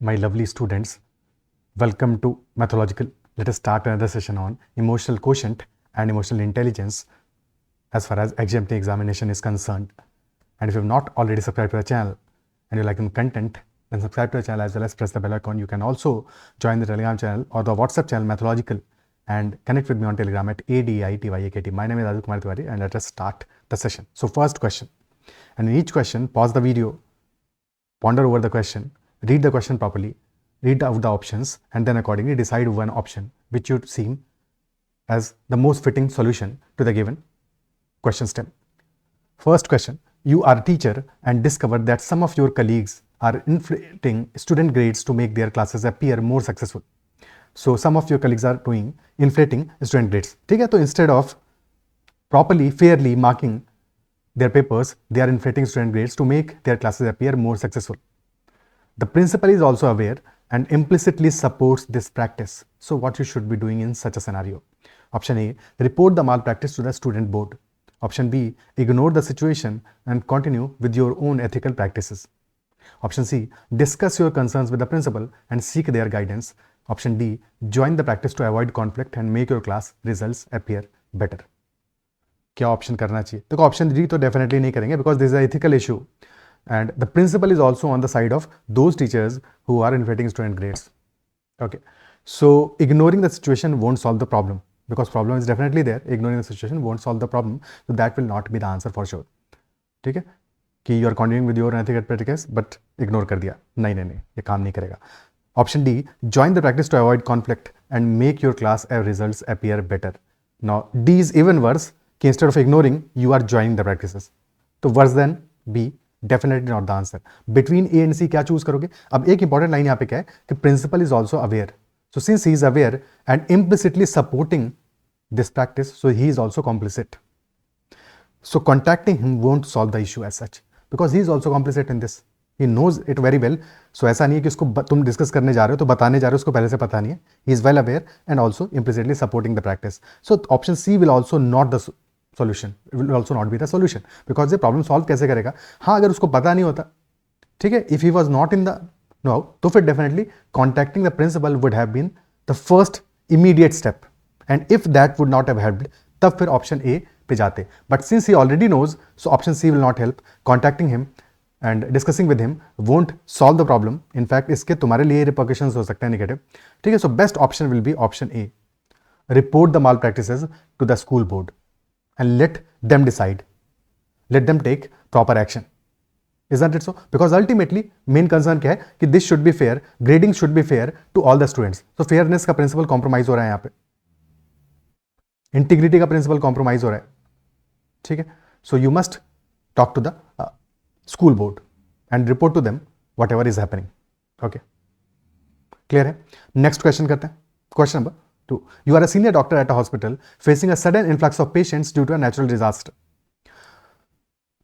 My lovely students, welcome to Mathological. Let us start another session on emotional quotient and emotional intelligence as far as XGMT examination is concerned. And if you have not already subscribed to the channel and you like the content, then subscribe to the channel as well as press the bell icon. You can also join the Telegram channel or the WhatsApp channel Mathological and connect with me on Telegram at ADITYAKT. My name is Adil Kumar Tiwari and let us start the session. So first question, and in each question, pause the video, ponder over the question, read the question properly, read out the options, and then accordingly decide one option which you seem as the most fitting solution to the given question stem. First question, you are a teacher and discover that some of your colleagues are inflating student grades to make their classes appear more successful. So some of your colleagues are doing inflating student grades. ठीक है, तो instead of properly, fairly marking their papers, they are inflating student grades to make their classes appear more successful. The principal is also aware and implicitly supports this practice. So what you should be doing in such a scenario? Option A, report the malpractice to the student board. Option B, ignore the situation and continue with your own ethical practices. Option C, discuss your concerns with the principal and seek their guidance. Option D, join the practice to avoid conflict and make your class results appear better. क्या option करना चाहिए? देखो option D तो definitely नहीं करेंगे because this is ethical issue and the principal is also on the side of those teachers who are inflating student grades. Okay, so ignoring the situation won't solve the problem because problem is definitely there. Ignoring the situation won't solve the problem, so that will not be the answer for sure. ठीक है कि you are continuing with your unethical practice but ignore कर दिया, नहीं नहीं नहीं ये काम नहीं करेगा. Option D, join the practice to avoid conflict and make your class results appear better. Now D is even worse कि instead of ignoring you are joining the practices. तो worse than B, definitely not the answer. Between A and C क्या choose करोगे? अब एक important line यहाँ पे क्या है कि principal is also aware. So since he is aware and implicitly supporting this practice, so he is also complicit. So contacting him won't solve the issue as such because he is also complicit in this. He knows it very well. So ऐसा नहीं है कि उसको तुम discuss करने जा रहे हो तो बताने जा रहे हो, उसको पहले से पता नहीं है. He is well aware and also implicitly supporting the practice. So option C will also not the solution, will also not be the solution because ये प्रॉब्लम सॉल्व कैसे करेगा? हाँ अगर उसको पता नहीं होता, ठीक है, if he was not in the know, तो फिर definitely contacting the principal would have been the first immediate step and if that would not have helped तब फिर ऑप्शन ए पे जाते. But since he already knows, so option C will not help. Contacting him and discussing with him won't solve the problem. In fact इसके तुम्हारे लिए रिपोर्केशंस हो सकते हैं नेगेटिव. ठीक है, so best option will be option A, report the malpractices to the school board and let them decide, let them take proper action. Isn't it so? Because ultimately main concern क्या है कि this should be fair, grading should be fair to all the students. So fairness का principle compromise हो रहा है यहाँ पे, integrity का principle compromise हो रहा है. ठीक है, so you must talk to the school board and report to them whatever is happening. Okay, clear है? Next question करते हैं. Question number 2. You are a senior doctor at a hospital facing a sudden influx of patients due to a natural disaster.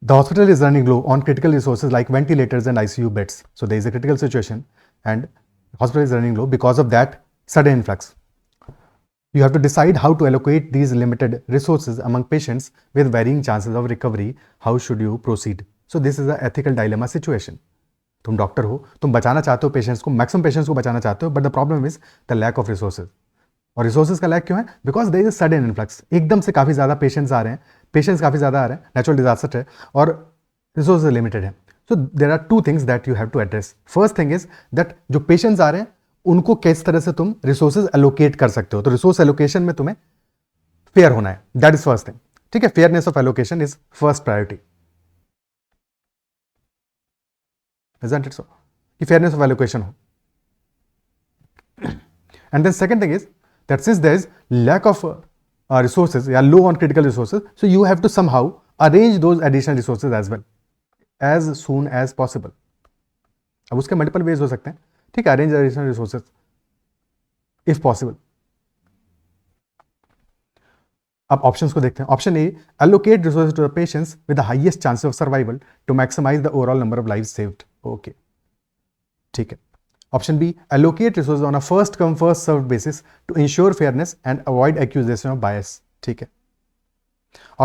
The hospital is running low on critical resources like ventilators and ICU beds. So there is a critical situation and hospital is running low because of that sudden influx. You have to decide how to allocate these limited resources among patients with varying chances of recovery. How should you proceed? So this is an ethical dilemma situation. तुम doctor हो, तुम बचाना चाहते हो patients को, maximum patients को बचाना चाहते हो, but the problem is the lack of resources. और रिसोर्सेज का लैक क्यों है? Because there is a sudden influx. एकदम से काफ़ी ज़्यादा पेशेंट्स आ रहे हैं, पेशेंट्स काफ़ी ज़्यादा आ रहे हैं, नेचुरल डिजास्टर है और रिसोर्सेज लिमिटेड है. So there are two things that you have to address. First thing is that जो पेशेंट्स आ रहे हैं उनको किस तरह से तुम रिसोर्सेज एलोकेट कर सकते हो. तो रिसोर्स एलोकेशन में तुम्हें फेयर होना है, दैट इज फर्स्ट थिंग. ठीक है, fairness of allocation is first priority. Isn't it so? कि फेयरनेस ऑफ एलोकेशन हो. And then second thing is that since there is lack of resources, low on critical resources, so you have to somehow arrange those additional resources as well as soon as possible. अब उसके multiple ways हो सकते हैं. ठीक है, arrange additional resources if possible. अब options को देखते हैं. Option A, allocate resources to the patients with the highest chances of survival to maximise the overall number of lives saved. Okay, ठीक है. Option B, allocate resources on a first come first served basis to ensure fairness and avoid accusation of bias. ठीक है.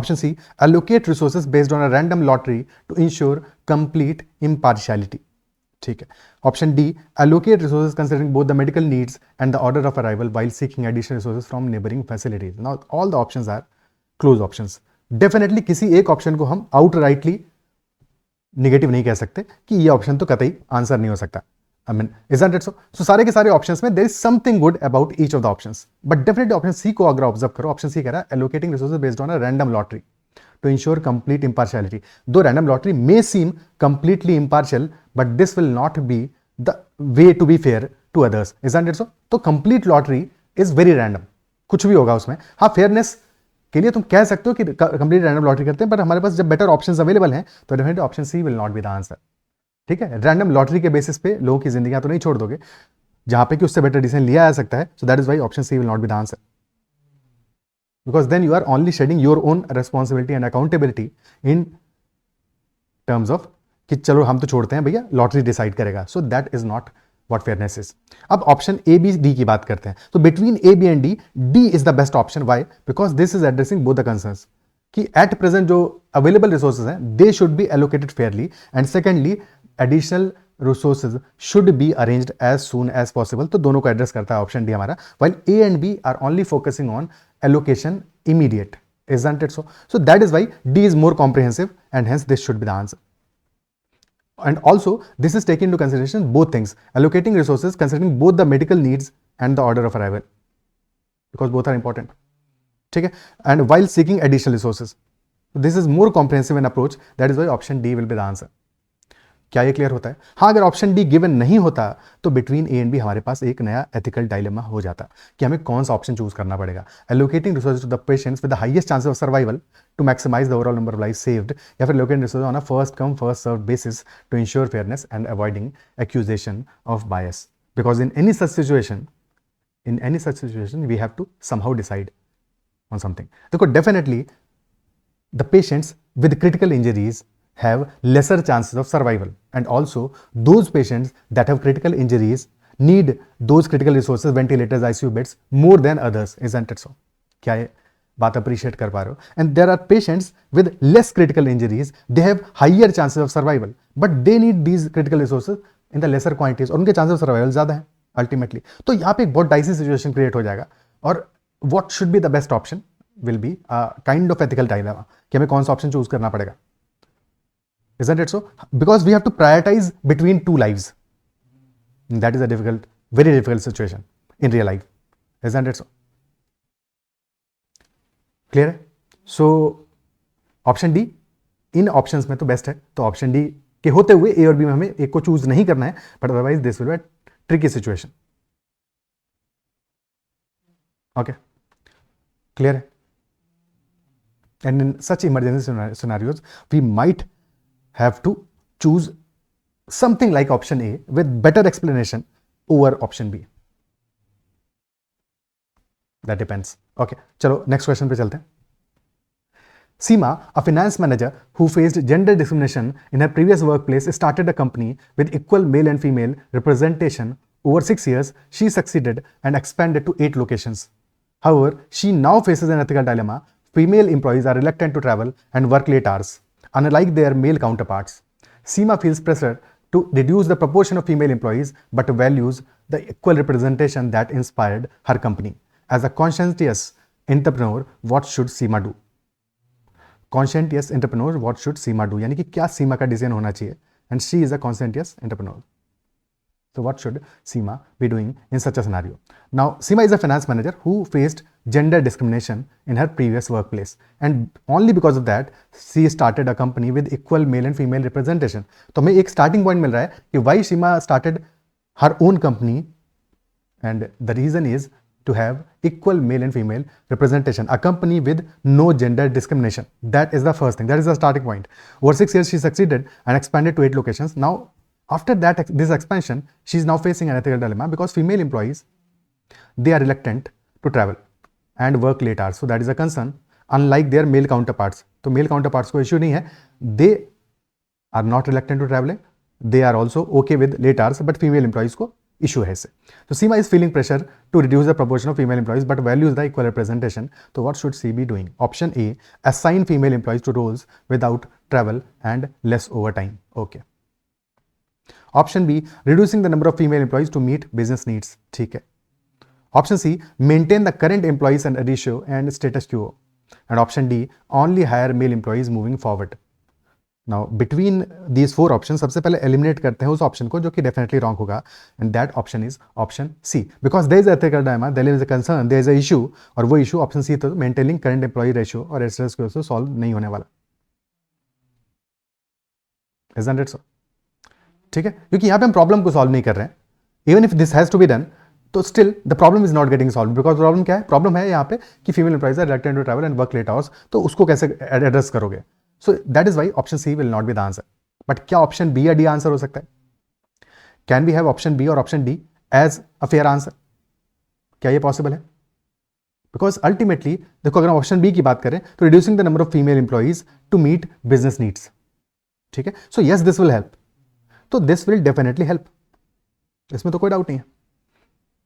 Option C, allocate resources based on a random lottery to ensure complete impartiality. ठीक है. Option D, allocate resources considering both the medical needs and the order of arrival while seeking additional resources from neighboring facilities. Now all the options are close options. Definitely किसी एक option को हम outrightly negative नहीं कह सकते कि ये option तो कतई आंसर नहीं हो सकता. I mean, isn't it so? So सारे के सारे ऑप्शंस में there is something good about each of the options. But definitely option C को अगर ऑब्जर्व करो, ऑप्शन सी कह रहा है allocating resources based on a random lottery to ensure complete impartiality. Though random lottery may seem completely impartial, but this will not be the way to be fair to others. Isn't it so? तो complete lottery is very random. कुछ भी होगा उसमें. हाँ, fairness के लिए तुम कह सकते हो कि कंप्लीट रैंडम लॉटरी करते हैं, पर हमारे पास जब बेटर ऑप्शंस अवेलेबल हैं तो definitely option C will not be the answer. ठीक है, रैंडम लॉटरी के बेसिस पे लोगों की जिंदगियां तो नहीं छोड़ दोगे जहां पे कि उससे बेटर डिसीजन लिया जा सकता है. So that is why option C will not be the answer, because then you are only shedding your own responsibility and accountability in terms of कि चलो हम तो छोड़ते हैं भैया, लॉटरी डिसाइड करेगा. So that is not what fairness is. अब option A B D की बात करते हैं. तो between A B and D, D is the best option. Why? Because this is addressing both the concerns कि at present जो available resources हैं they should be allocated fairly, and secondly additional resources should be arranged as soon as possible. तो दोनों को address करता है option D हमारा. While A and B are only focusing on allocation immediate. Isn't it so? So that is why D is more comprehensive and hence this should be the answer. And also this is taking into consideration both things, allocating resources considering both the medical needs and the order of arrival, because both are important. ठीक है, and while seeking additional resources, this is more comprehensive an approach. That is why option D will be the answer. क्या ये clear होता है? हाँ, अगर option D given नहीं होता तो बिटवीन ए एंड बी हमारे पास एक नया एथिकल डायलेमा हो जाता कि हमें कौन सा ऑप्शन चूज करना पड़ेगा. Allocating resources to the patients with the highest chances of survival to maximise the overall number of life saved, या फिर allocating resources on a first come first serve basis to ensure fairness and avoiding accusation of bias. Because in any such situation we have to somehow decide on something. देखो, definitely the patients with critical injuries have lesser chances of survival, and also those patients that have critical injuries need those critical resources, ventilators, ICU beds more than others. Isn't it so? क्या ये बात appreciate कर पा रहे हो? And there are patients with less critical injuries, they have higher chances of survival, but they need these critical resources in the lesser quantities, और उनके chances of survival ज़्यादा हैं ultimately. तो यहाँ पे एक बहुत डाइसी सिचुएशन क्रिएट हो जाएगा, और what should be the best option will be a kind of ethical dilemma कि हमें कौन सा ऑप्शन चूज करना पड़ेगा. Isn't it so? Because we have to prioritize between two lives. That is a difficult, very difficult situation in real life. Isn't it so? Clear है? So option D इन options में तो best है. तो option D के होते हुए ए और B में हमें एक को चूज नहीं करना है, but otherwise this will be tricky situation. Okay, clear है? And in such emergency scenarios we might have to choose something like option A with better explanation over option B. That depends. Okay, चलो next question पे चलते हैं. Seema, a finance manager who faced gender discrimination in her previous workplace, started a company with equal male and female representation. Over 6 years, she succeeded and expanded to 8 locations. However, she now faces an ethical dilemma. Female employees are reluctant to travel and work late hours. Unlike their male counterparts, Seema feels pressure to reduce the proportion of female employees but values the equal representation that inspired her company. As a conscientious entrepreneur, what should Seema do? Conscientious entrepreneur, what should Seema do? यानी कि क्या सीमा का decision होना चाहिए? And she is a conscientious entrepreneur. So what should Seema be doing in such a scenario? Now, Seema is a finance manager who faced gender discrimination in her previous workplace, and only because of that she started a company with equal male and female representation. तो हमें एक starting point मिल रहा है कि why Seema started her own company, and the reason is to have equal male and female representation, a company with no gender discrimination. That is the first thing. That is the starting point. Over 6 years she succeeded and expanded to 8 locations. Now, after that, this expansion, she is now facing an ethical dilemma because female employees, they are reluctant to travel and work late hours. So that is a concern, unlike their male counterparts. तो male counterparts को issue नहीं है. They are not reluctant to traveling. They are also okay with late hours, but female employees को issue है इससे. So Seema is feeling pressure to reduce the proportion of female employees, but values the equal representation. So what should she be doing? Option A, assign female employees to roles without travel and less overtime. Okay. Option B, reducing the number of female employees to meet business needs, ठीक है. Option C, maintain the current employees and ratio and status quo. And option D, only hire male employees moving forward. Now between these 4 option सबसे पहले eliminate करते हैं उस option को जो कि डेफिनेटली रॉन्ग होगा, and that option is option C, because there is ethical dilemma, there is a concern, there is a issue, और वो इशू ऑप्शन सी तो मेंटेनिंग करंट एम्प्लॉय रेशियो और एसएस को से सॉल्व नहीं होने वाला. Isn't it so? ठीक है, क्योंकि यहाँ पे हम प्रॉब्लम को सॉल्व नहीं कर रहे हैं. Even if this has to be done, तो still the problem is not getting solved, because problem क्या है? प्रॉब्लम है यहाँ पे कि female employees are reluctant to travel and work late hours, तो उसको कैसे एड्रेस करोगे? So that is why option C will not be the answer. But क्या ऑप्शन बी या डी आंसर हो सकता है? Can we have option B और option D as a fair answer? क्या ये पॉसिबल है? बिकॉज अल्टीमेटली देखो, अगर हम ऑप्शन बी की बात करें तो reducing the number of female employees to meet business needs, ठीक है. So yes, this will help, तो दिस विल डेफिनेटली हेल्प, इसमें तो कोई डाउट नहीं है.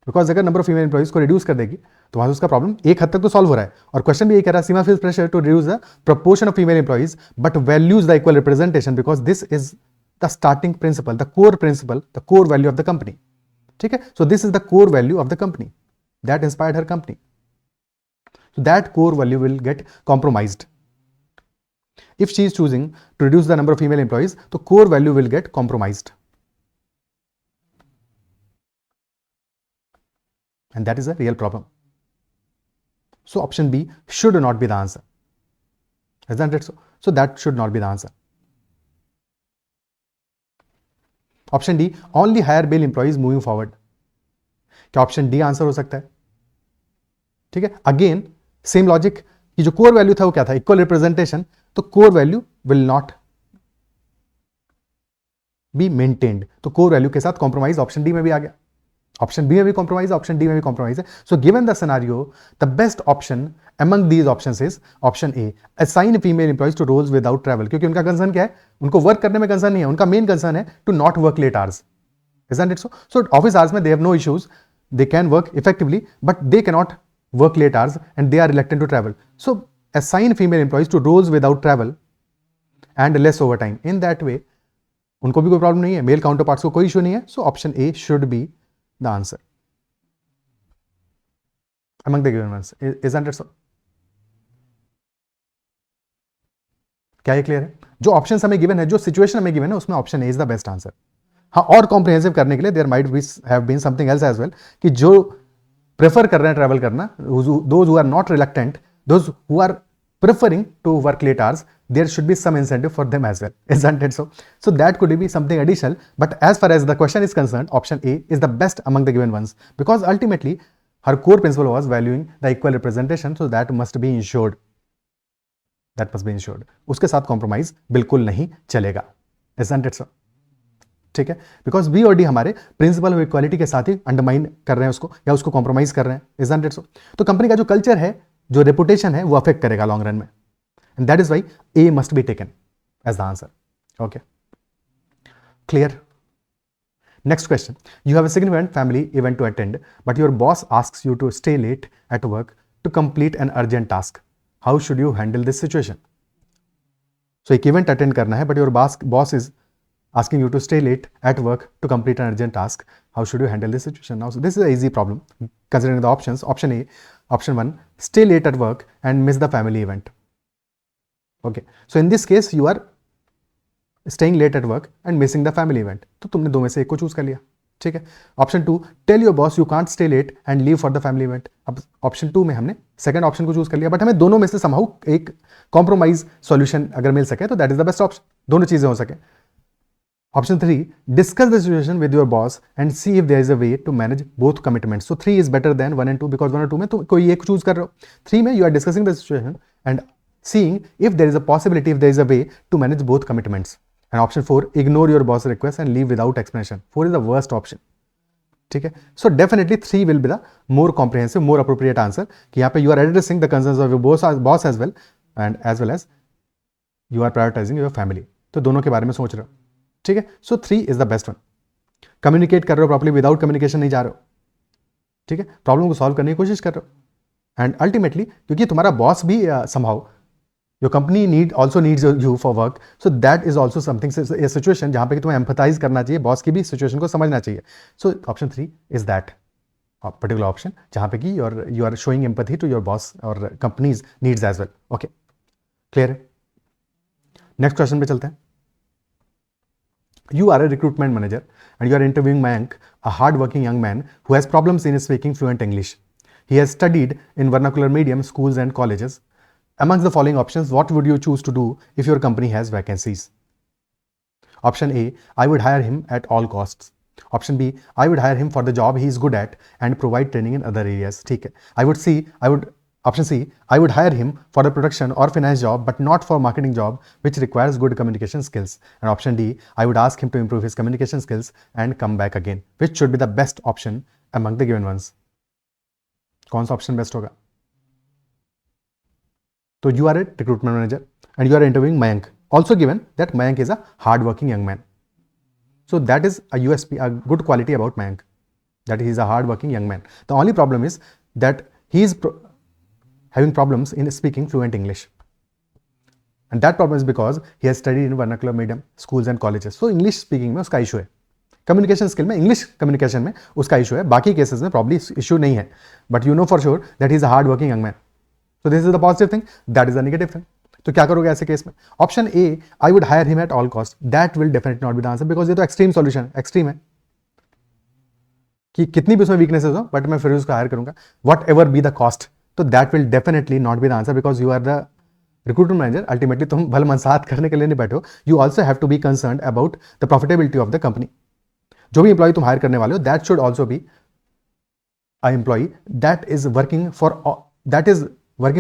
बिकॉज अगर नंबर ऑफ फीमेल एम्प्लॉइज को रिड्यूस कर देगी तो वहां से उसका प्रॉब्लम एक हद तक तो सॉल्व हो रहा है. और क्वेश्चन भी ये कह रहा है, Seema feels pressure to reduce the proportion of female employees but values the equal representation, because this is the starting principle, the core principle, the core value of the company, ठीक है. So this is the core value of the company that inspired her company. So that core value will get compromised. If she is choosing to reduce the number of female employees, the core value will get compromised. And that is a real problem. So option B should not be the answer. Isn't it so? So that should not be the answer. Option D, only hire male employees moving forward. क्या option D answer हो सकता है? ठीक है, again same logic कि जो core value था वो क्या था? Equal representation. तो core value will not be maintained, तो कोर वैल्यू के साथ कॉम्प्रोमाइज ऑप्शन डी में भी आ गया. ऑप्शन बी में भी कॉम्प्रोमाइज, ऑप्शन डी में भी कॉम्प्रोमाइज है. So given the scenario, the best option among these options is option A, assign female employees to roles without travel. क्योंकि उनका कंसर्न क्या है? उनको वर्क करने में कंसर्न नहीं है, उनका मेन कंसर्न है to not work late hours. Isn't it so? So office hours में they have no issues, they can work effectively, but they cannot work late hours and they are reluctant to travel. So assign female employees to roles without travel and less overtime. In that way, उनको भी कोई problem नहीं है, mail counter parts को कोई issue नहीं है. So option A should be the answer among the given ones. Isn't it so? क्या ये क्लियर है? जो ऑप्शन हमें गिवन है, जो सिचुएशन हमें गिवन है, उसमें option A is the best answer. हाँ, और कॉम्प्रिहेंसिव करने के लिए there might be have been something else as well, कि जो प्रेफर कर रहे हैं ट्रैवल करना, those who are not reluctant, those who are preferring to work late hours, there should be some incentive for them as well. Isn't it so? So that could be something additional, but as far as the question is concerned, option A is the best among the given ones, because ultimately her core principle was valuing the equal representation, so that must be ensured. That must be ensured. उसके साथ compromise बिल्कुल नहीं चलेगा. Isn't it so? ठीक है, because B और D हमारे principle of equality के साथ ही अंडरमाइन कर रहे हैं उसको, या उसको कॉम्प्रोमाइज कर रहे हैं. Isn't it so? तो कंपनी का जो कल्चर है, जो रेपुटेशन है, वो अफेक्ट करेगा लॉन्ग रन में. And that is why A must be taken as the answer. Okay. Clear? Next question. You have a significant family event to attend, but your boss asks you to stay late at work to complete an urgent task. How should you handle this situation? So एक event attend करना है, but your boss is asking you to stay late at work to complete an urgent task. How should you handle this situation? Now, so this is an easy problem considering the options. Option A, option 1, stay late at work and miss the family event. Okay, so in this case you are staying late at work and missing the family event. तो तुमने दो में से एक को choose कर लिया. ठीक है. Option 2, tell your boss you can't stay late and leave for the family event. अब ऑप्शन 2 में हमने सेकंड ऑप्शन को चूज कर लिया, बट हमें दोनों में से समहाउ एक कॉम्प्रोमाइज सॉल्यूशन अगर मिल सके तो that is the best option. दोनों चीजें हो सके. Option 3, discuss the situation with your boss and see if there is a way to manage both commitments. So 3 is better than 1 and 2, because 1 और 2 में तो कोई एक चूज कर रहे हो. 3 में you are discussing the situation and seeing if there is a possibility, if there is a way to manage both commitments. And option 4, ignore your boss request and leave without explanation. 4 is the worst option. ठीक है. So definitely 3 will be the more comprehensive, more appropriate answer. कि यहाँ पे you are addressing the concerns of your boss as well, and as well as you are prioritizing your family. तो दोनों के बारे में सोच रहे हो. ठीक है. So 3 is the best one. Communicate कर रहे हो properly, without communication नहीं जा रहे हो. ठीक है. प्रॉब्लम को सॉल्व करने की कोशिश कर रहे हो. एंड अल्टीमेटली क्योंकि तुम्हारा बॉस भी somehow your company also needs you for work, so that is also something, a situation जहाँ पे कि तुम्हें empathize करना चाहिए, बॉस की भी सिचुएशन को समझना चाहिए. So option 3 is that particular option जहाँ पे कि you are showing empathy to your boss or company's needs as well. Okay, clear है? Next question पे चलते हैं. You are a recruitment manager and you are interviewing Mayank, a hard-working young man who has problems in speaking fluent English. He has studied in vernacular medium schools and colleges. Amongst the following options, what would you choose to do if your company has vacancies? Option A, I would hire him at all costs. Option B, I would hire him for the job he is good at and provide training in other areas. ठीक है. Option C, I would hire him for a production or finance job but not for marketing job which requires good communication skills. And option D, I would ask him to improve his communication skills and come back again. Which should be the best option among the given ones? कौन सा option best होगा? तो you are a recruitment manager and you are interviewing Mayank. Also given that Mayank is a hard-working young man. So that is a USP, a good quality about Mayank, that he is a hard-working young man. The only problem is that he is having problems in speaking fluent English. And that problem is because he has studied in vernacular medium, schools and colleges. So English speaking में उसका issue है. Communication skill में, English communication में उसका issue है. बाकी cases में probably issue नहीं है. But you know for sure that he is a hard-working young man. So this is the positive thing, that is the negative thing. तो क्या करोगे ऐसे केस में? Option A, I would hire him at all cost. That will definitely not be the answer because ये तो extreme solution, extreme है कि कितनी भी उसमें वीकनेसेस हो बट मैं फिर उसको हायर करूंगा whatever be the cost. तो that will definitely not be the answer because you are the recruitment manager. Ultimately तुम भल मनसात करने के लिए नहीं बैठे हो. You also have to be concern about the profitability of the company. जो भी एम्प्लॉय तुम हायर करने वाले हो that should also be a employee that is working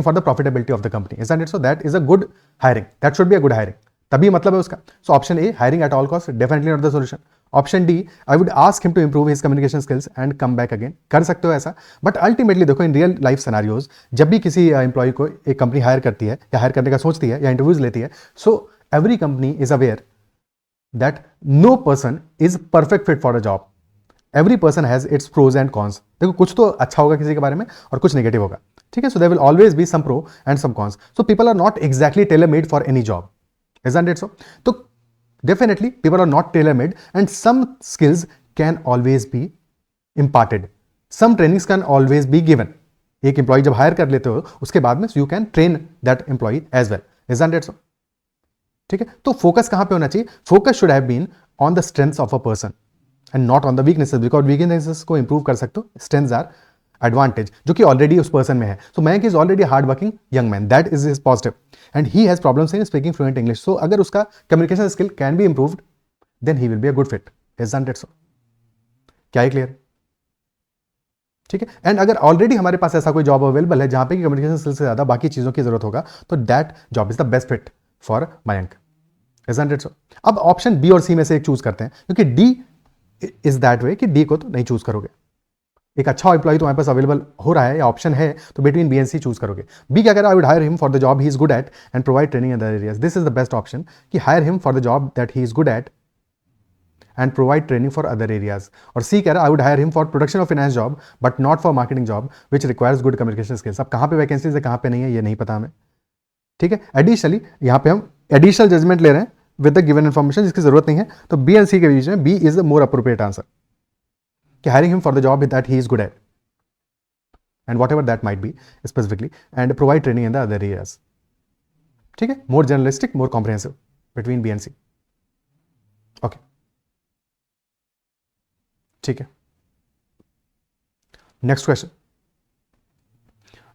for the profitability of the company, isn't it? So that is a good hiring. That should be a good hiring. तभी मतलब है उसका. So option A, hiring at all costs, definitely not the solution. Option D, I would ask him to improve his communication skills and come back again. कर सकते हो ऐसा, but ultimately देखो in real life scenarios जब भी किसी employ को एक कंपनी हायर करती है या हायर करने का सोचती है या इंटरव्यूज लेती है, so every company is aware that no person is perfect fit for a job. Every person has its pros and cons. देखो कुछ तो अच्छा होगा किसी के बारे में और कुछ नेगेटिव होगा. ठीक है. So there will always be some pro and some cons. So people are not exactly tailor-made for any job, isn't it so? So definitely people are not tailor-made and some skills can always be imparted. Some trainings can always be given. एक employ जब higher कर लेते हो उसके बाद में you can train that employee as well, isn't it so? ठीक है. तो फोकस कहां पे होना चाहिए? Focus should have been on the strengths of a person and not on the weaknesses, because weaknesses को इंप्रूव कर सकते हो, स्ट्रेंथ्स आर एडवांटेज जो कि ऑलरेडी उस पर्सन में है. So Mayank is already hard working young man, that is his positive and he has problems in speaking fluent English. So अगर उसका communication skill can be improved then he will be a good fit, isn't it so? क्या है clear? ठीक है. And अगर already हमारे पास ऐसा कोई जॉब अवेलेबल है जहां पे कम्युनिकेशन स्किल से ज्यादा बाकी चीजों की जरूरत होगा तो that job is the best fit for Mayank, isn't it सो? अब ऑप्शन बी और सी में से एक चूज करते हैं क्योंकि डी इज दैट वे कि डी को तो नहीं चूज करोगे. एक अच्छा एम्प्लॉय तुम्हारे पास अवेलेबल हो रहा है या ऑप्शन है तो between B and C choose करोगे. बी क्या कह रहा है? I would hire him for the job he is good at and provide training in other areas. This is the best option कि hire him for the job that he is good at and provide training for other areas. और C कह रहा है I would hire him for production of finance job but not for marketing job which requires good communication skills. अब कहाँ पे vacancies है कहाँ पे नहीं है ये नहीं पता हमें. ठीक है. एडिशनली यहाँ पे हम एडिशनल जजमेंट ले रहे हैं विद द गिवन इन्फॉर्मेशन जिसकी जरूरत नहीं है. तो बी एंड सी के बीच में B is the more appropriate answer कि hiring him for the job that he is good at and whatever that might be specifically and provide training in the other areas. ठीक है. more generalistic, more comprehensive between B and C. okay. ठीक है. next question.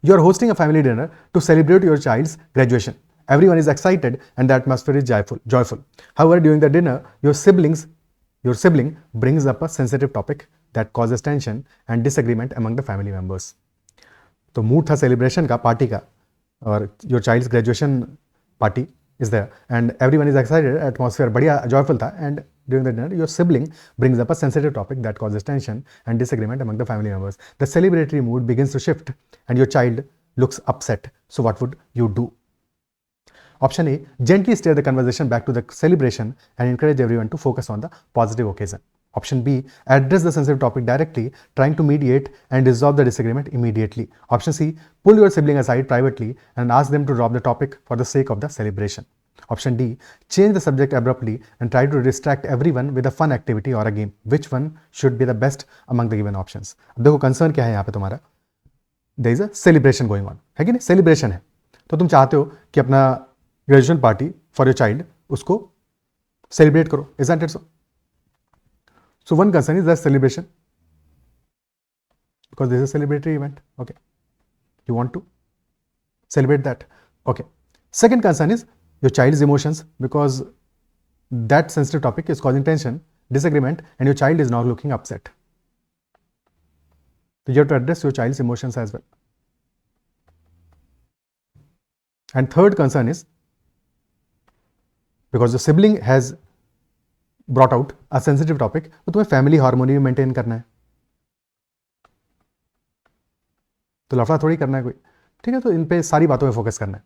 You are hosting a family dinner to celebrate your child's graduation. Everyone is excited and the atmosphere is joyful. However, during the dinner your sibling brings up a sensitive topic that causes tension and disagreement among the family members. तो mood था celebration का, party का, और your child's graduation party is there and everyone is excited, atmosphere बढ़िया joyful था and during the dinner your sibling brings up a sensitive topic that causes tension and disagreement among the family members. The celebratory mood begins to shift and your child looks upset. So what would you do? Option A, gently steer the conversation back to the celebration and encourage everyone to focus on the positive occasion. Option B, address the sensitive topic directly, trying to mediate and resolve the disagreement immediately. Option C, pull your sibling aside privately and ask them to drop the topic for the sake of the celebration. Option D, change the subject abruptly and try to distract everyone with a fun activity or a game. Which one should be the best among the given options? अब देखो concern क्या है यहाँ पे तुम्हारा, there is a celebration going on, है कि नहीं, सेलिब्रेशन है, तो तुम चाहते हो कि अपना graduation party for your child उसको सेलिब्रेट करो, isn't it so? So one concern is the celebration, because this is a celebratory event. Okay, you want to celebrate that. Okay, second concern is your child's emotions, because that sensitive topic is causing tension, disagreement, and your child is now looking upset. So you have to address your child's emotions as well. And third concern is because the sibling has brought out a sensitive topic, तो तुम्हें family harmony में maintain करना है, तो लफड़ा थोड़ी करना है कोई, ठीक है, तो इन पे सारी बातों पे फोकस करना है।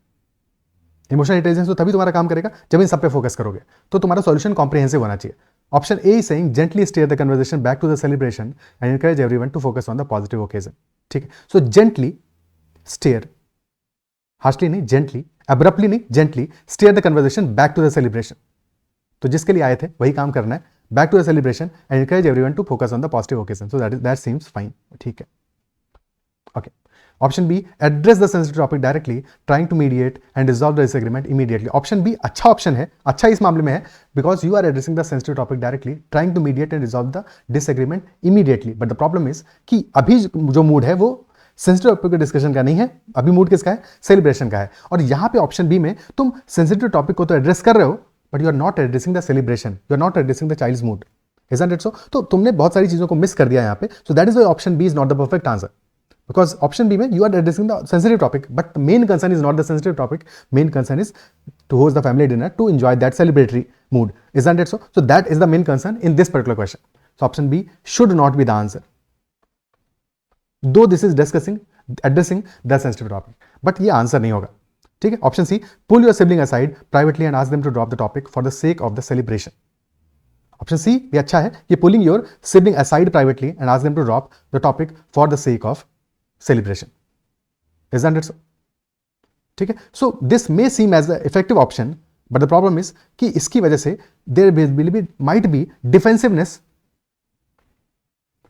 इमोशनल इंटेलिजेंस तो तभी तुम्हारा काम करेगा जब इन सब पे फोकस करोगे, तो तुम्हारा सॉल्यूशन कॉम्प्रिहेंसिव होना चाहिए। Option A is saying gently steer the conversation back to the celebration and encourage everyone to focus on the positive occasion, ठीक है। सो जेंटली स्टीयर, हार्शली नहीं, जेंटली, अब्रप्टली नहीं, gently steer the conversation back to the celebration, तो जिसके लिए आए थे वही काम करना है, back to the celebration and encourage everyone to focus on the positive occasion, so that seems fine, ठीक है। Okay, option B, address the sensitive topic directly, trying to mediate and resolve the disagreement immediately. Option B अच्छा option है, अच्छा इस मामले में है, because you are addressing the sensitive topic directly, trying to mediate and resolve the disagreement immediately, but the problem is कि अभी जो मूड है वो सेंसिटिव टॉपिक के डिस्कशन का नहीं है, अभी मूड किसका है, सेलिब्रेशन का है। और यहां पे ऑप्शन बी में तुम सेंसिटिव टॉपिक को तो एड्रेस कर रहे हो, but you are not addressing the celebration, you are not addressing the child's mood, isn't it so? तो तुमने बहुत सारी चीजों को मिस कर दिया यहाँ पे, so that is why option B is not the perfect answer, because option B में you are addressing the sensitive topic, but main concern is not the sensitive topic, main concern is to host the family dinner to enjoy that celebratory mood, isn't it so? So that is the main concern in this particular question. So option B should not be the answer, though this is addressing the sensitive topic, but ये answer नहीं होगा, ठीक है। Option C, pull your sibling aside privately and ask them to drop the topic for the sake of the celebration. Option C भी अच्छा है, ये pulling your sibling aside privately and ask them to drop the topic for the sake of celebration, isn't it so? ठीक है। So this may seem as the effective option, but the problem is कि इसकी वजह से there might be defensiveness,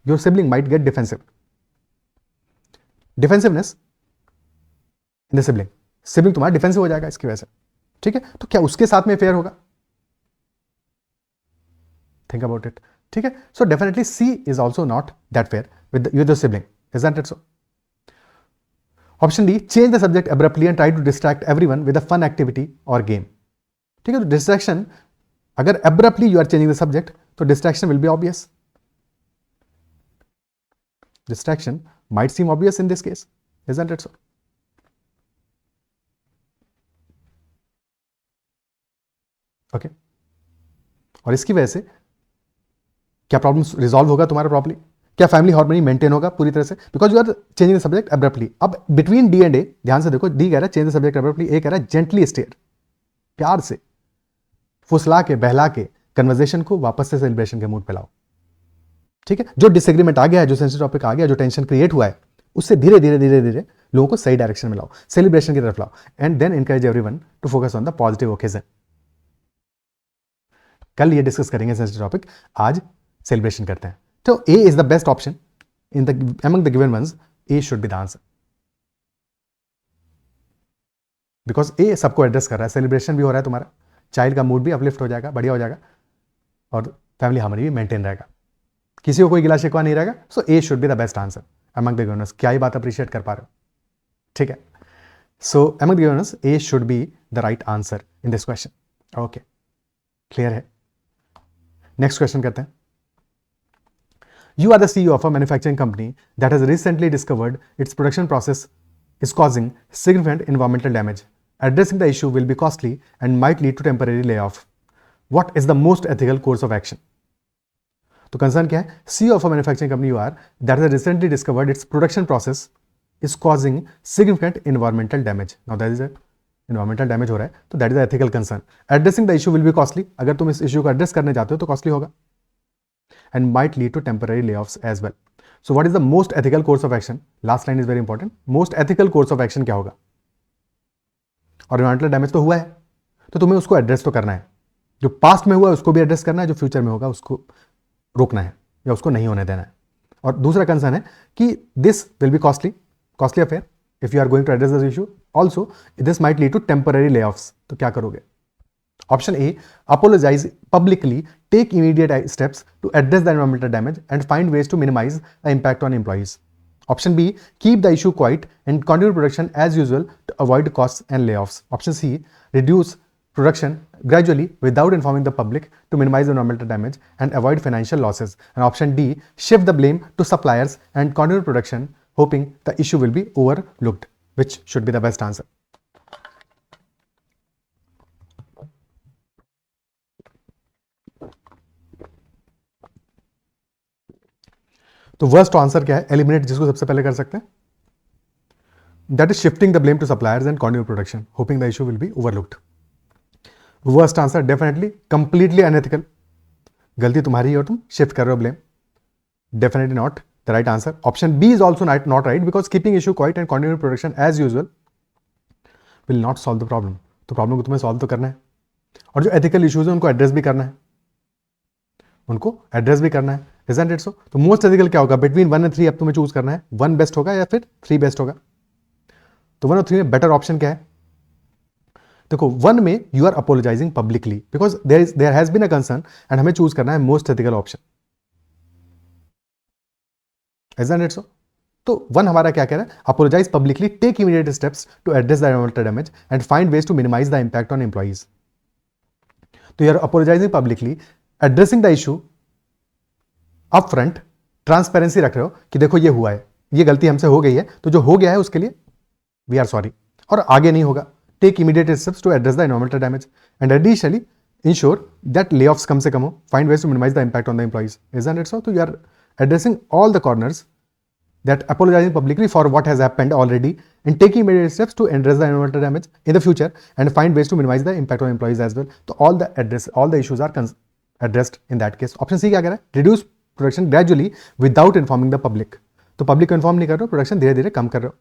your sibling might get defensiveness in the sibling तुम्हारा defensive हो जाएगा इसकी वजह से, ठीक है। तो क्या उसके साथ में फेयर होगा, थिंक अबाउट इट, ठीक है। So definitely C is also not that fair with your sibling, isn't it so? Option D, change the subject abruptly and try to distract everyone with a fun activity और game, ठीक है। तो distraction, अगर abruptly you are changing the subject तो distraction will be obvious, distraction might seem obvious in this case, isn't it so? Okay, और इसकी वजह से क्या प्रॉब्लम रिजॉल्व होगा तुम्हारा प्रॉब्लम, क्या फैमिली हार्मनी मेंटेन होगा पूरी तरह से, because you are changing the subject abruptly. अब बिटवीन डी एंड ए ध्यान से देखो, डी कह रहा है change the subject abruptly, A कह रहा है जेंटली स्टेयर, प्यार से फुसला के बहला के कन्वर्सेशन को वापस से सेलिब्रेशन के मूड पे लाओ, ठीक है। जो डिसएग्रीमेंट आ गया है, जो सेंसिटिव टॉपिक आ गया, जो टेंशन क्रिएट हुआ है, उससे धीरे धीरे लोगों को सही डायरेक्शन में लाओ, सेलिब्रेशन की तरफ लाओ, and then encourage everyone to focus on the positive occasion. कल ये डिस्कस करेंगे सेंसिटिव टॉपिक, आज सेलिब्रेशन करते हैं। तो A is the best option in the among the given ones, A should be the answer, because A सबको address कर रहा है, सेलिब्रेशन भी हो रहा है, तुम्हारा चाइल्ड का मूड भी अपलिफ्ट हो जाएगा, बढ़िया हो जाएगा, और फैमिली हार्मनी भी मेंटेन रहेगा, किसी को कोई गिला शिकवा नहीं रहेगा। So A should be the best answer among the given ones. क्या ही बात अप्रिशिएट कर पा रहे हो, ठीक है। So among the given ones A should be the right answer in this question. Okay, clear है। नेक्स्ट क्वेश्चन करते हैं। You are the CEO of a manufacturing company that has recently discovered its production process is causing significant environmental damage. Addressing the issue will be costly and might lead to temporary layoff. What is the most ethical course of action? तो concern क्या है, CEO of a manufacturing company you are that has recently discovered its production process is causing significant environmental damage. Now that is a environmental damage हो रहा है, तो that is the ethical concern. Addressing the issue will be costly. अगर तुम इस issue को address करने जाते हो तो costly होगा, and might lead to temporary layoffs as well. So what is the most ethical course of action? Last line is very important. Most ethical course of action क्या होगा? और इन्वायरमेंटल डैमेज तो हुआ है, तो तुम्हें उसको एड्रेस तो करना है. जो पास्ट में हुआ है उसको भी एड्रेस करना है, जो फ्यूचर में होगा उसको रोकना है या उसको नहीं होने देना है. और दूसरा कंसर्न है कि this will be costly affair if you are going to address this issue. Also this might lead to temporary layoffs. तो क्या करोगे? Option A, apologize publicly, take immediate steps to address the environmental damage and find ways to minimize the impact on employees. Option B, keep the issue quiet and continue production as usual to avoid costs and layoffs. Option C, reduce production gradually without informing the public to minimize environmental damage and avoid financial losses. And option D, shift the blame to suppliers and continue production hoping the issue will be overlooked. Which should be the best answer? तो worst answer क्या है? Eliminate, जिसको सबसे पहले कर सकते हैं, that is shifting the blame to suppliers and continue production hoping the issue will be overlooked. Worst answer definitely completely unethical. गलती तुम्हारी है और तुम शिफ्ट कर रहे हो blame. Definitely not the right answer. Option B is also not right because keeping issue quite and continue production as usual will not solve the problem. तो problem को तुम्हें सॉल्व तो करना है, और जो एथिकल इशूज है उनको एड्रेस भी करना है, Isn't it so? तो मोस्ट एथिकल क्या होगा? बिटवीन 1 और 3 अब तुम्हें चूज करना है. 1 बेस्ट होगा या फिर 3 बेस्ट होगा? तो 1 और 3 में बेटर ऑप्शन क्या है? देखो, 1 में you are apologizing publicly because there has been a concern and हमें चूज करना है most ethical option. Isn't it so? तो 1 हमारा क्या कह रहा है? Apologize publicly, take immediate steps to address the environmental damage and find ways to minimize the impact on employees. तो you are apologizing publicly, addressing the issue up front, transparency रख रहे हो कि देखो ये हुआ है, ये गलती हमसे हो गई है, तो जो हो गया है उसके लिए वी आर सॉरी और आगे नहीं होगा. Take immediate steps to address the environmental damage and additionally ensure that layoffs कम से कम हो. Find ways to minimize the impact on the employees. Isn't it so? तो you are addressing all the corners, that apologizing publicly for what has happened already and taking immediate steps to address the environmental damage in the future and find ways to minimize the impact on employees as well. So all the issues are addressed in that case. Option C क्या कह रहा है? Reduce production gradually without informing the public. तो public को inform नहीं कर रहे हो, production धीरे धीरे कम कर रहे हो,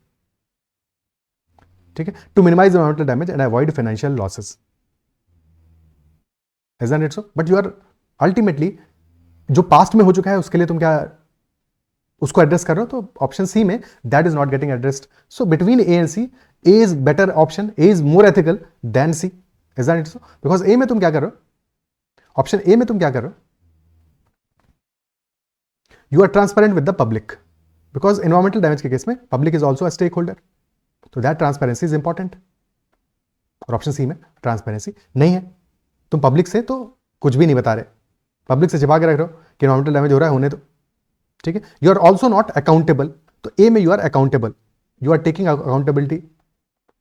ठीक है, to minimize the environmental damage and avoid financial losses. Isn't it so? But you are ultimately जो पास्ट में हो चुका है उसके लिए तुम क्या उसको एड्रेस कर रहे हो? तो ऑप्शन सी में that is not getting addressed. So between A and C, A is better option, A is more ethical than C. Isn't it so? Because A में तुम क्या कर रहे हो? ऑप्शन ए में तुम क्या कर रहे हो? You are transparent with the public because environmental damage के केस में public is also a stakeholder, so that transparency is important. और ऑप्शन सी में ट्रांसपेरेंसी नहीं है, तुम पब्लिक से तो कुछ भी नहीं बता रहे, पब्लिक से छिपा के रख रहे हो कि एनवायरमेंटल डैमेज हो रहा है, होने दो, ठीक है. You are also not accountable. तो ए में you are accountable, you are taking accountability,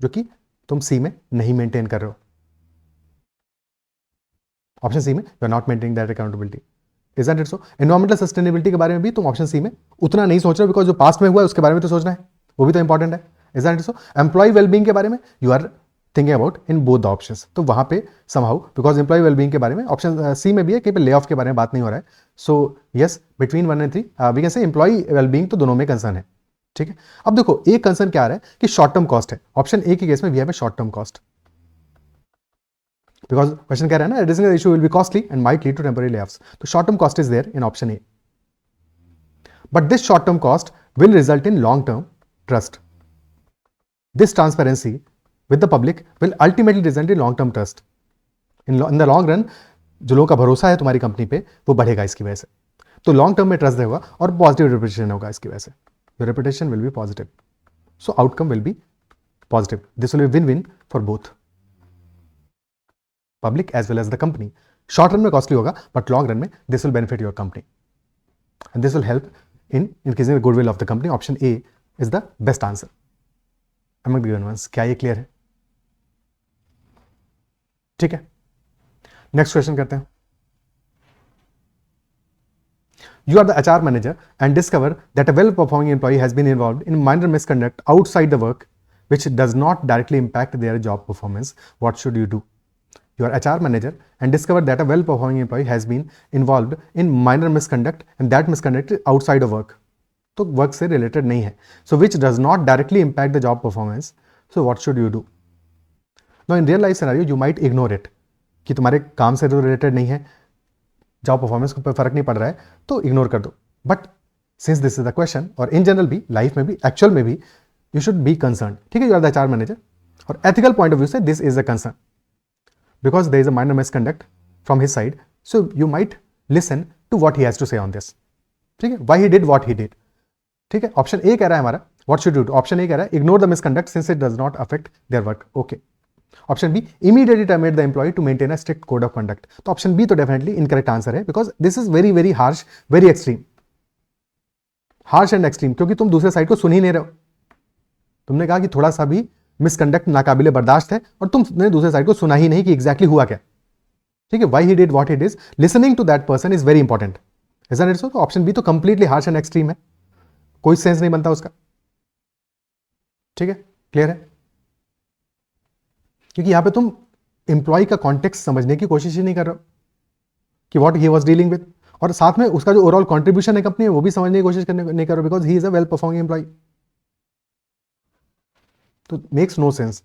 जो कि तुम सी में नहीं मेंटेन कर रहे हो. ऑप्शन सी में you are not maintaining that accountability. Isn't it so? Environmental sustainability के बारे में भी तुम ऑप्शन सी में उतना नहीं सोच रहे हो बिकॉज जो पास्ट में हुआ है उसके बारे में तो सोचना है, वो भी तो इंपॉर्टेंट है. Isn't it so? Employ wellbeing के बारे में you are thinking about in both the options. तो वहां पे समहाउ बिकॉज एम्प्लॉय वेलबींग के बारे में ऑप्शन सी में भी है, कहीं पे ले ऑफ के बारे में बात नहीं हो रहा है. So yes, between 1 and 3 we can say employee wellbeing तो दोनों में कंसर्न है, ठीक है. अब देखो एक कंसर्न क्या आ रहा है कि शॉर्ट टर्म कॉस्ट है. ऑप्शन ए के केस में we have a short term cost because question कह रहा है ना, addressing the issue will be costly and might lead to temporary layoffs. तो short term cost is there in option A, but this short term cost will result in long term trust. This transparency with the public will ultimately result in long-term trust. In the long run, जो लोगों का भरोसा है तुम्हारी company पे वो बढ़ेगा इसकी वजह से. तो लॉन्ग टर्म में ट्रस्ट रहेगा और पॉजिटिव रेपुटेशन होगा इसकी वजह से. Your reputation will be positive, so outcome will be positive. This will be win win for both public as well as the company. Short run में कॉस्टली होगा बट लॉन्ग रन में this will benefit your company and this will help in increasing the goodwill of the company. Option A is the best answer among the given ones. क्या ये clear है? ठीक है, next question करते हैं. You are the HR manager and discover that a well-performing employee has been involved in minor misconduct outside the work which does not directly impact their job performance. What should you do? your HR manager and discover that a well-performing employee has been involved in minor misconduct and that misconduct is outside of work. तो work से related नहीं है. So which does not directly impact the job performance. So what should you do? Now in real life scenario you might ignore it कि तुम्हारे काम से related नहीं है, जॉब परफॉर्मेंस को फर्क नहीं पड़ रहा है तो इग्नोर कर दो. But since this is the question और इन जनरल भी लाइफ में भी एक्चुअल में भी यू शुड बी कंसर्न. ठीक है, you are the HR manager और एथिकल पॉइंट ऑफ व्यू से this is a concern because there is a minor misconduct from his side. So you might listen to what he has to say on this. ठीक है, why he did what he did. ठीक है, option A कह रहा है हमारा what should you do. Option A कह रहा है ignore the misconduct since it does not affect their work. Okay. Option B immediately terminate the employee to maintain a strict code of conduct. तो option B तो definitely incorrect answer है because this is very very harsh, very extreme. Harsh and extreme क्योंकि तुम दूसरे side को सुन ही नहीं रहे हो. तुमने कहा कि थोड़ा सा भी मिसकंडक्ट नाकाबिले बर्दाश्त है और तुमने दूसरे साइड को सुना ही नहीं कि एग्जैक्टली हुआ क्या. ठीक है, why he did what he did, listening to that person is very important. Isn't it so? तो ऑप्शन बी तो कंप्लीटली हार्श एंड एक्सट्रीम है, कोई सेंस नहीं बनता उसका. ठीक है, क्लियर है? क्योंकि यहां पे तुम एम्प्लॉय का कॉन्टेक्स्ट समझने की कोशिश ही नहीं कर रहे हो कि what he was dealing with, और साथ में उसका जो ओवरऑल कंट्रीब्यूशन है कंपनी वो भी समझने की कोशिश करने नहीं कर रहे हो because he is a well performing employee. तो makes no sense.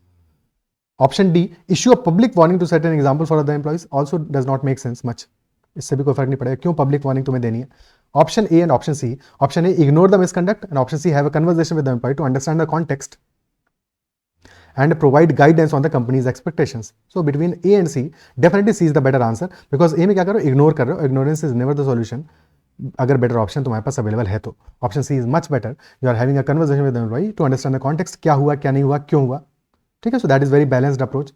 Option D issue a public warning to certain example for other employees also does not make sense much. इससे भी कोई फर्क नहीं पड़ेगा क्यों पब्लिक वार्निंग तुम्हें देनी है. Option A and option C. Option A ignore the misconduct and option C have a conversation with the employee to understand the context and provide guidance on the company's expectations. So between A and C, definitely C is the better answer because A में क्या करो, ignore कर रहे हो. Ignorance is never the solution. अगर better option तुम्हारे पास available है तो option C is much better. You are having a conversation with employee to understand the context, क्या हुआ क्या नहीं हुआ क्यों हुआ. ठीक है, so that is very balanced approach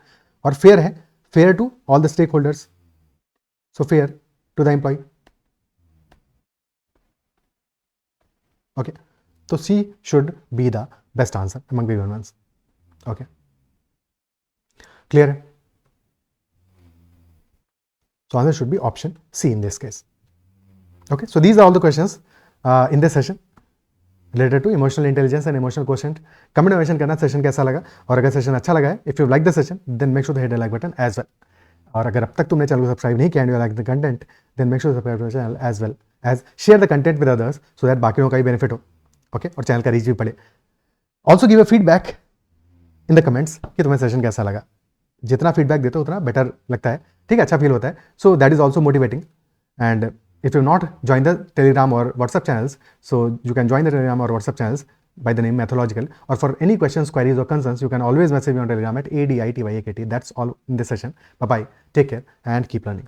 और फेयर है, fair to all the stakeholders. So fair to the employee. Okay, तो C should be the best answer among the given ones. Okay, clear? So answer should be option C in this case. Okay, so these are all the questions in this session related to emotional intelligence and emotional quotient. Comment में mention करना session कैसा लगा और अगर session अच्छा लगा है, if you like the session, then make sure to hit the like button as well. और अगर अब तक तुमने चैनल को सब्सक्राइब नहीं किया and you like the content, then make sure to subscribe to the channel as well as share the content with others so that बाकियों का भी benefit हो. Okay, और चैनल का रीच भी बढ़े. Also give a feedback in the comments कि तुम्हें सेशन कैसा लगा. जितना फीडबैक देते हो उतना बेटर लगता है. ठीक है, अच्छा फील होता है. So that is also motivating. And if you not join the Telegram और WhatsApp channels, so you can join the Telegram और WhatsApp channels by the name Mathological, or for any questions, queries or concerns, you can always message me on Telegram at ADITYAKT. That's all in this session. Bye bye, take care and keep learning.